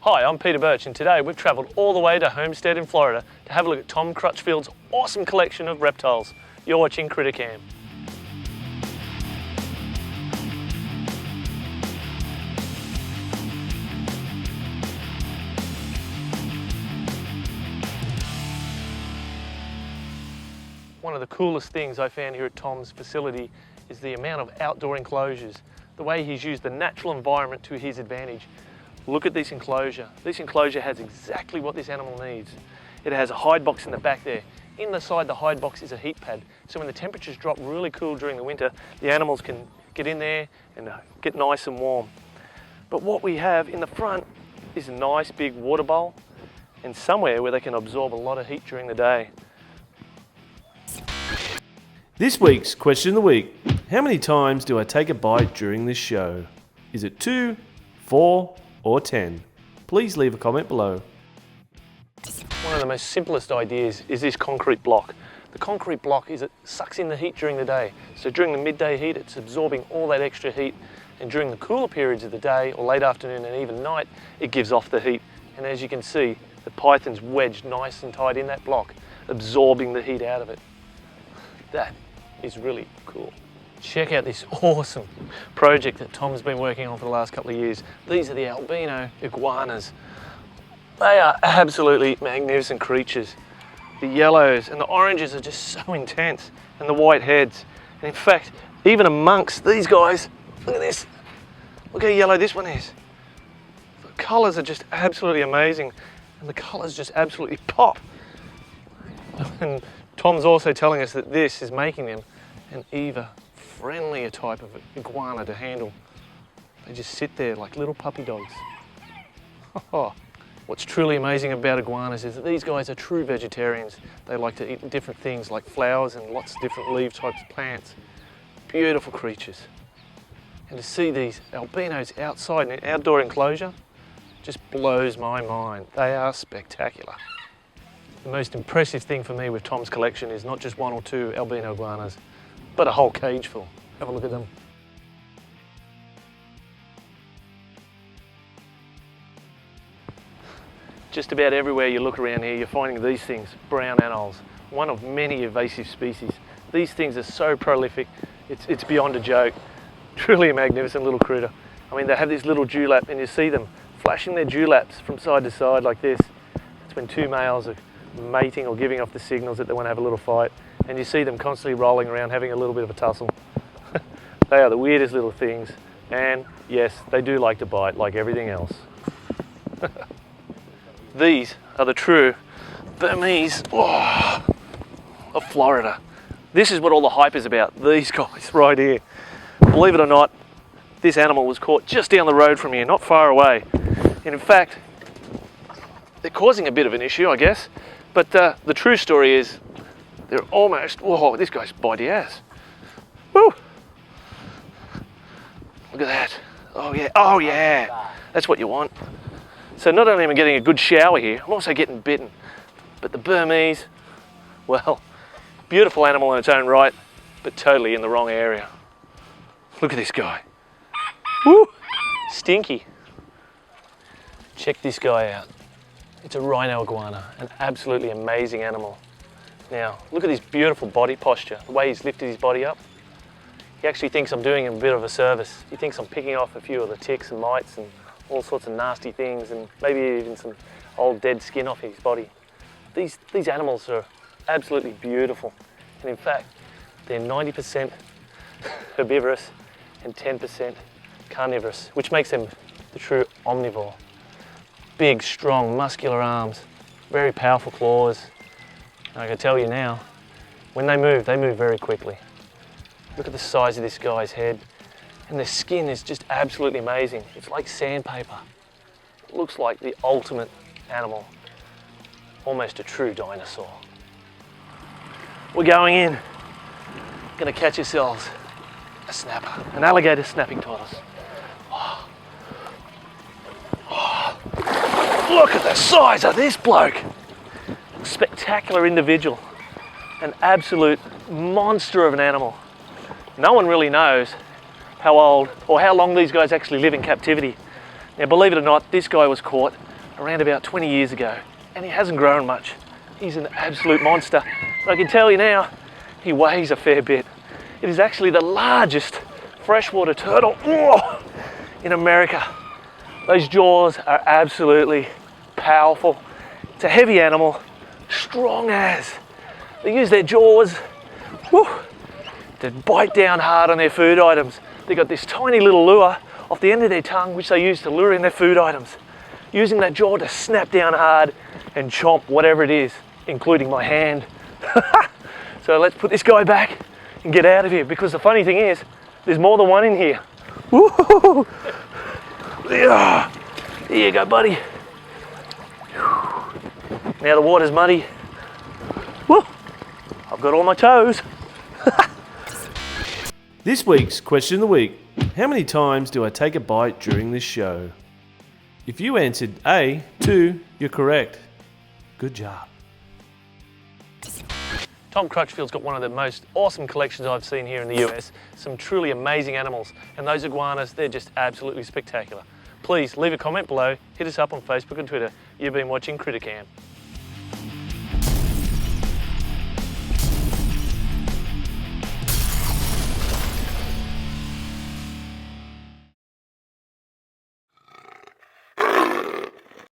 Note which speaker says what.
Speaker 1: Hi, I'm Peter Birch, and today we've travelled all the way to Homestead in Florida to have a look at Tom Crutchfield's awesome collection of reptiles. You're watching CrittaCam. One of the coolest things I found here at Tom's facility is the amount of outdoor enclosures, the way he's used the natural environment to his advantage. Look at this enclosure. This enclosure has exactly what this animal needs. It has a hide box in the back there. Inside the hide box is a heat pad, so when the temperatures drop really cool during the winter, the animals can get in there and get nice and warm. But what we have in the front is a nice big water bowl and somewhere where they can absorb a lot of heat during the day.
Speaker 2: This week's question of the week: how many times do I take a bite during this show? Is it 2, 4, or 10? Please leave a comment below.
Speaker 1: One of the most simplest ideas is this concrete block. The concrete block it sucks in the heat during the day. So during the midday heat, it's absorbing all that extra heat. And during the cooler periods of the day, or late afternoon and even night, it gives off the heat. And as you can see, the python's wedged nice and tight in that block, absorbing the heat out of it. That is really cool. Check out this awesome project that Tom's been working on for the last couple of years. These are the albino iguanas. They are absolutely magnificent creatures. The yellows and the oranges are just so intense, and the white heads. And in fact, even amongst these guys, look at this. Look how yellow this one is. The colours are just absolutely amazing, and the colours just absolutely pop. And Tom's also telling us that this is making them an even friendlier type of iguana to handle. They just sit there like little puppy dogs. What's truly amazing about iguanas is that these guys are true vegetarians. They like to eat different things like flowers and lots of different leaf types of plants. Beautiful creatures. And to see these albinos outside in an outdoor enclosure just blows my mind. They are spectacular. The most impressive thing for me with Tom's collection is not just 1 or 2 albino iguanas, but a whole cage full. Have a look at them. Just about everywhere you look around here, you're finding these things, brown anoles, one of many invasive species. These things are so prolific, it's beyond a joke. Truly a magnificent little critter. I mean, they have this little dewlap, and you see them flashing their dewlaps from side to side like this. That's when 2 males are mating or giving off the signals that they want to have a little fight, and you see them constantly rolling around having a little bit of a tussle. They are the weirdest little things, and yes, they do like to bite like everything else. These are the true Burmese of Florida. This is what all the hype is about, these guys right here. Believe it or not, this animal was caught just down the road from here, not far away. And in fact, they're causing a bit of an issue, I guess. But the true story is they're almost, whoa, this guy's bitey ass. Woo! Look at that. Oh yeah, that's what you want. So not only am I getting a good shower here, I'm also getting bitten. But the Burmese, well, beautiful animal in its own right, but totally in the wrong area. Look at this guy. Woo! Stinky. Check this guy out. It's a Rhino iguana, an absolutely amazing animal. Now, look at his beautiful body posture, the way he's lifted his body up. He actually thinks I'm doing him a bit of a service. He thinks I'm picking off a few of the ticks and mites and all sorts of nasty things, and maybe even some old dead skin off his body. These animals are absolutely beautiful. And in fact, they're 90% herbivorous and 10% carnivorous, which makes them the true omnivore. Big, strong, muscular arms, very powerful claws. And I can tell you now, when they move very quickly. Look at the size of this guy's head. And their skin is just absolutely amazing. It's like sandpaper. It looks like the ultimate animal. Almost a true dinosaur. We're going in. Gonna catch ourselves a snapper, an alligator snapping tortoise. Look at the size of this bloke. Spectacular individual. An absolute monster of an animal. No one really knows how old or how long these guys actually live in captivity. Now, believe it or not, this guy was caught around about 20 years ago, and he hasn't grown much. He's an absolute monster. But I can tell you now, he weighs a fair bit. It is actually the largest freshwater turtle in America. Those jaws are absolutely powerful. It's a heavy animal, strong as. They use their jaws to bite down hard on their food items. They've got this tiny little lure off the end of their tongue, which they use to lure in their food items. Using that jaw to snap down hard and chomp whatever it is, including my hand. So let's put this guy back and get out of here, because the funny thing is, there's more than one in here. Woo-hoo-hoo. Yeah. There you go, buddy. Now the water's muddy. Woo. I've got all my toes.
Speaker 2: This week's question of the week. How many times do I take a bite during this show? If you answered A, 2, you're correct. Good job.
Speaker 1: Tom Crutchfield's got one of the most awesome collections I've seen here in the US. Some truly amazing animals. And those iguanas, they're just absolutely spectacular. Please leave a comment below, hit us up on Facebook and Twitter. You've been watching CrittaCam.